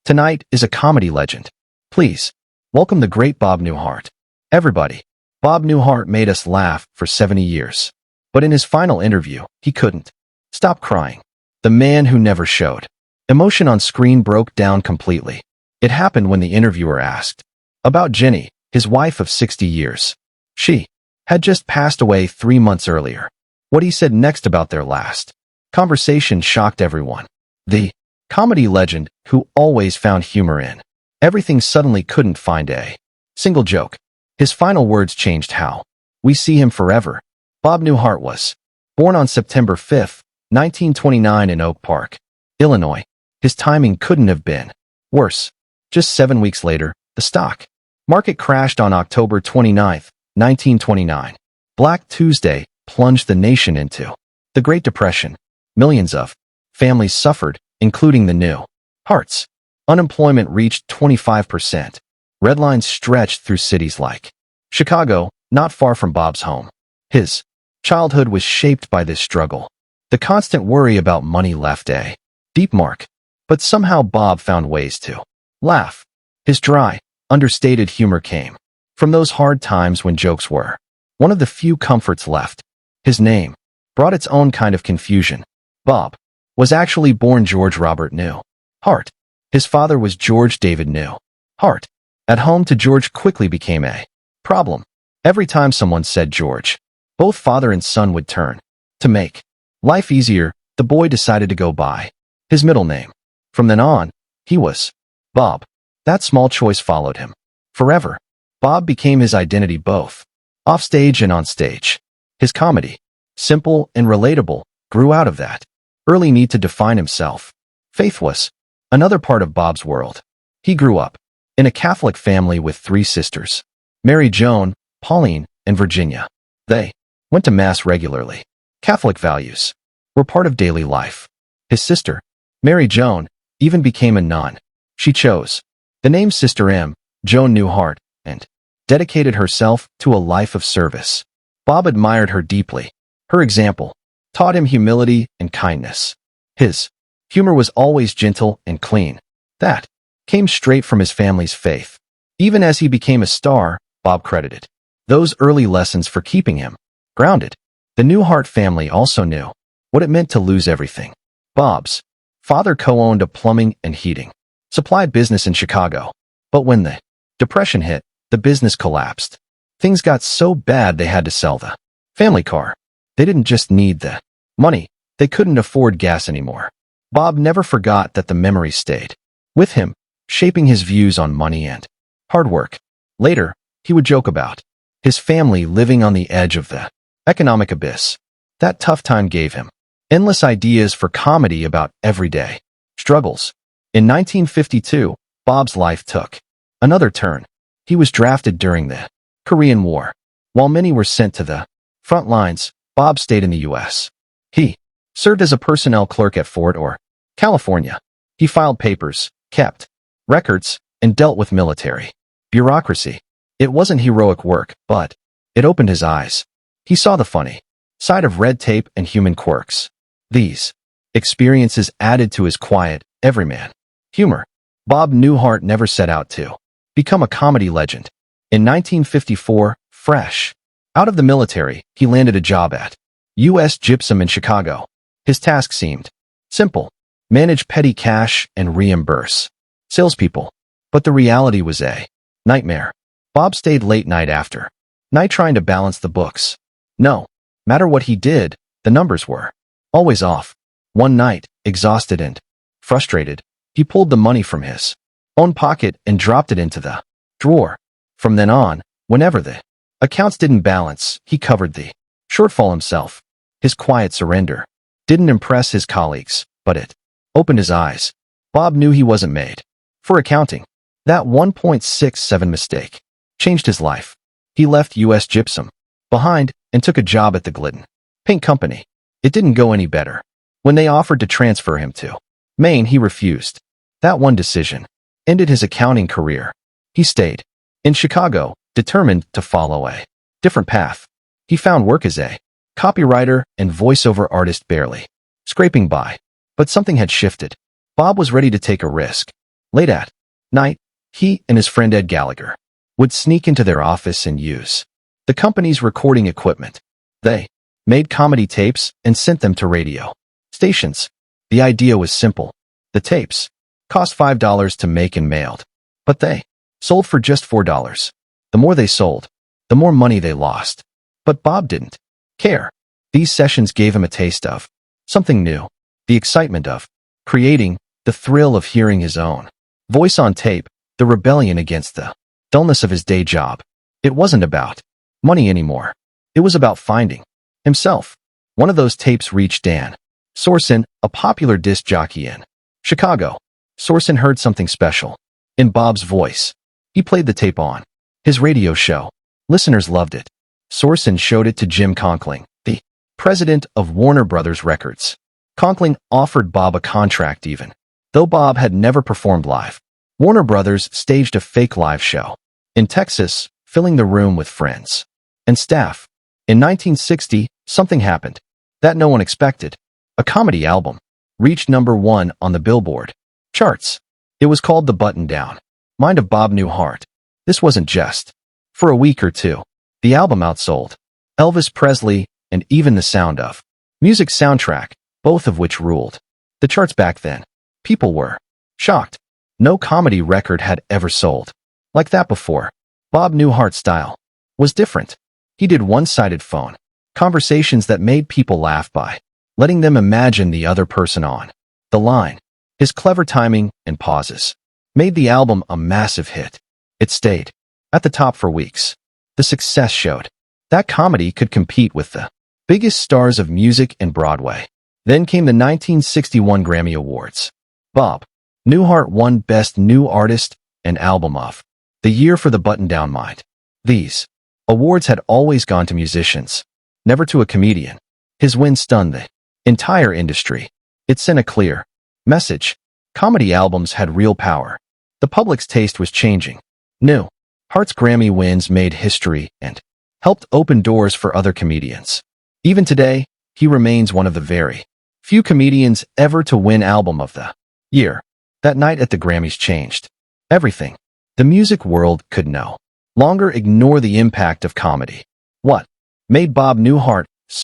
Tonight is a comedy legend. Please, welcome the great Bob Newhart. Everybody, Bob Newhart made us laugh for 70 years. But in his final interview, he couldn't stop crying. The man who never showed emotion on screen broke down completely. It happened when the interviewer asked about Ginnie, his wife of 60 years. She had just passed away 3 months earlier. What he said next about their last conversation shocked everyone. The comedy legend, who always found humor in everything, suddenly couldn't find a single joke. His final words changed how we see him forever. Bob Newhart was born on September 5, 1929 in Oak Park, Illinois. His timing couldn't have been worse. Just 7 weeks later, the stock market crashed on October 29, 1929. Black Tuesday plunged the nation into the Great Depression. Millions of families suffered, including the Newharts. Unemployment reached 25%. Red lines stretched through cities like Chicago, not far from Bob's home. His childhood was shaped by this struggle. The constant worry about money left a deep mark. But somehow Bob found ways to laugh. His dry, understated humor came from those hard times when jokes were one of the few comforts left. His name brought its own kind of confusion. Bob was actually born George Robert Newhart. His father was George David Newhart. At home, to George quickly became a problem. Every time someone said George, both father and son would turn. To make life easier, the boy decided to go by his middle name. From then on, he was Bob. That small choice followed him forever. Bob became his identity both offstage and on stage. His comedy, simple and relatable, grew out of that early need to define himself. Faith was another part of Bob's world. He grew up in a Catholic family with 3 sisters, Mary Joan, Pauline, and Virginia. They went to Mass regularly. Catholic values were part of daily life. His sister, Mary Joan, even became a nun. She chose the name Sister M. Joan Newhart and dedicated herself to a life of service. Bob admired her deeply. Her example taught him humility and kindness. His humor was always gentle and clean. That came straight from his family's faith. Even as he became a star, Bob credited those early lessons for keeping him grounded. The Newhart family also knew what it meant to lose everything. Bob's father co-owned a plumbing and heating supply business in Chicago. But when the Depression hit, the business collapsed. Things got so bad they had to sell the family car. They didn't just need the money, they couldn't afford gas anymore. Bob never forgot that. The memory stayed with him, shaping his views on money and hard work. Later, he would joke about his family living on the edge of the economic abyss. That tough time gave him endless ideas for comedy about everyday struggles. In 1952, Bob's life took another turn. He was drafted during the Korean War. While many were sent to the front lines, Bob stayed in the U.S. He served as a personnel clerk at Fort Ord, California. He filed papers, kept records, and dealt with military bureaucracy. It wasn't heroic work, but it opened his eyes. He saw the funny side of red tape and human quirks. These experiences added to his quiet, everyman humor. Bob Newhart never set out to become a comedy legend. In 1954, fresh out of the military, he landed a job at U.S. Gypsum in Chicago. His task seemed simple: manage petty cash and reimburse salespeople. But the reality was a nightmare. Bob stayed late night after night trying to balance the books. No matter what he did, the numbers were always off. One night, exhausted and frustrated, he pulled the money from his own pocket and dropped it into the drawer. From then on, whenever the accounts didn't balance, he covered the shortfall himself. His quiet surrender didn't impress his colleagues, but it opened his eyes. Bob knew he wasn't made for accounting. That 1.67 mistake changed his life. He left U.S. Gypsum behind and took a job at the Glidden Paint Company. It didn't go any better. When they offered to transfer him to Maine, he refused. That one decision ended his accounting career. He stayed in Chicago, determined to follow a different path. He found work as a copywriter and voiceover artist, barely scraping by. But something had shifted. Bob was ready to take a risk. Late at night, he and his friend Ed Gallagher would sneak into their office and use the company's recording equipment. They made comedy tapes and sent them to radio stations. The idea was simple. The tapes cost $5 to make and mailed, but they sold for just $4. The more they sold, the more money they lost. But Bob didn't care. These sessions gave him a taste of something new, the excitement of creating, the thrill of hearing his own voice on tape, the rebellion against the dullness of his day job. It wasn't about money anymore. It was about finding himself. One of those tapes reached Dan Sorsen, a popular disc jockey in Chicago. Sorsen heard something special in Bob's voice. He played the tape on his radio show. Listeners loved it. Sorsen showed it to Jim Conkling, the president of Warner Brothers Records. Conkling offered Bob a contract even though Bob had never performed live. Warner Brothers staged a fake live show in Texas, filling the room with friends and staff. In 1960, something happened that no one expected. A comedy album reached #1 on the Billboard charts. It was called The Button Down Mind of Bob Newhart. This wasn't just for a week or two. The album outsold Elvis Presley and even The Sound of Music soundtrack, both of which ruled the charts back then. People were shocked. No comedy record had ever sold like that before. Bob Newhart's style was different. He did one-sided phone conversations that made people laugh by letting them imagine the other person on the line. His clever timing and pauses made the album a massive hit. It stayed at the top for weeks. The success showed that comedy could compete with the biggest stars of music and Broadway. Then came the 1961 Grammy Awards. Bob Newhart won Best New Artist and Album of the Year for The Button Down Mind. These awards had always gone to musicians, never to a comedian. His win stunned the entire industry. It sent a clear message. Comedy albums had real power. The public's taste was changing. Newhart's Grammy wins made history and helped open doors for other comedians. Even today, he remains one of the very few comedians ever to win Album of the Year. That night at the Grammys changed everything. The music world could no longer ignore the impact of comedy. What made Bob Newhart